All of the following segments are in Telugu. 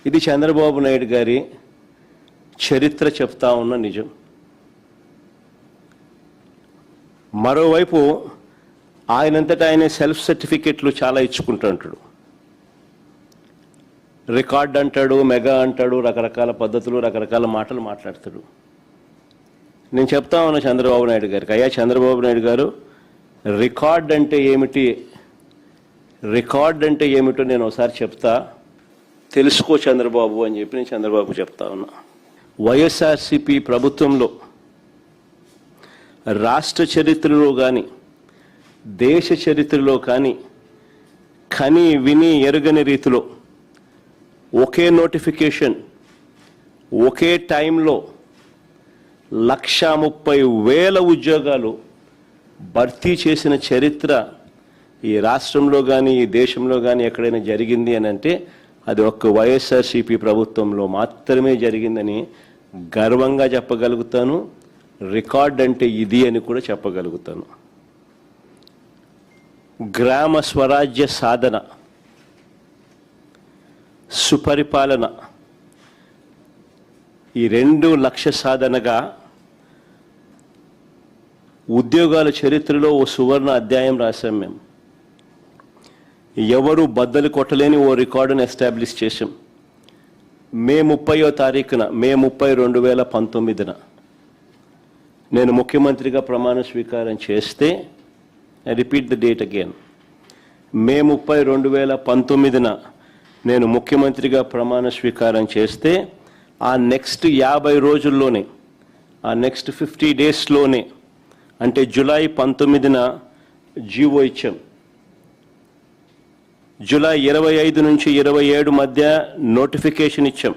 ఇది చంద్రబాబు నాయుడు గారి చరిత్ర చెప్తా ఉన్న నిజం. మరోవైపు ఆయనంతటా ఆయన సెల్ఫ్ సర్టిఫికెట్లు చాలా ఇచ్చుకుంటుంటాడు. రికార్డ్ అంటాడు, మెగా అంటాడు, రకరకాల పద్ధతులు, రకరకాల మాటలు మాట్లాడతాడు. నేను చెప్తా ఉన్నా చంద్రబాబు నాయుడు గారికి, అయ్యా చంద్రబాబు నాయుడు గారు, రికార్డ్ అంటే ఏమిటి, రికార్డ్ అంటే ఏమిటో నేను ఒకసారి చెప్తా, తెలుసుకో చంద్రబాబు అని చెప్పి నేను చంద్రబాబు చెప్తా ఉన్నా. వైఎస్ఆర్సీపీ ప్రభుత్వంలో రాష్ట్ర చరిత్రలో కానీ దేశ చరిత్రలో కానీ కని విని ఎరుగని రీతిలో ఒకే నోటిఫికేషన్ ఒకే టైంలో 130,000 ఉద్యోగాలు భర్తీ చేసిన చరిత్ర ఈ రాష్ట్రంలో కానీ ఈ దేశంలో కానీ ఎక్కడైనా జరిగింది అని అంటే అది ఒక్క వైఎస్ఆర్సీపీ ప్రభుత్వంలో మాత్రమే జరిగిందని గర్వంగా చెప్పగలుగుతాను. రికార్డ్ అంటే ఇది అని కూడా చెప్పగలుగుతాను. గ్రామ స్వరాజ్య సాధన, సుపరిపాలన, ఈ 2 లక్ష్య సాధనగా ఉద్యోగాల చరిత్రలో ఓ సువర్ణ అధ్యాయం రాశాం మేము. ఎవరు బద్దలు కొట్టలేని ఓ రికార్డును ఎస్టాబ్లిష్ చేశాం. మే 30వ తారీఖున, మే 30, 2019 నేను ముఖ్యమంత్రిగా ప్రమాణ స్వీకారం చేస్తే, I repeat the date again, May 30, 2019 నేను ముఖ్యమంత్రిగా ప్రమాణ స్వీకారం చేస్తే ఆ నెక్స్ట్ 50 రోజుల్లోనే, ఆ నెక్స్ట్ 50 డేస్లోనే, అంటే జూలై 19 జీవో ఇచ్చాం. జూలై 25 నుంచి 27 మధ్య నోటిఫికేషన్ ఇచ్చాం.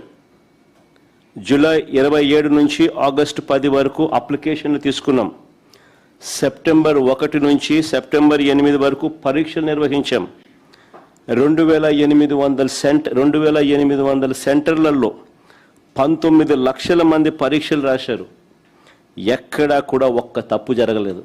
జూలై 27 నుంచి ఆగస్టు 10 వరకు అప్లికేషన్లు తీసుకున్నాం. సెప్టెంబర్ 1 నుంచి సెప్టెంబర్ 8 వరకు పరీక్షలు నిర్వహించాం. 2,800 సెంటర్లలో 19 లక్షల మంది పరీక్షలు రాశారు. ఎక్కడా కూడా ఒక్క తప్పు జరగలేదు.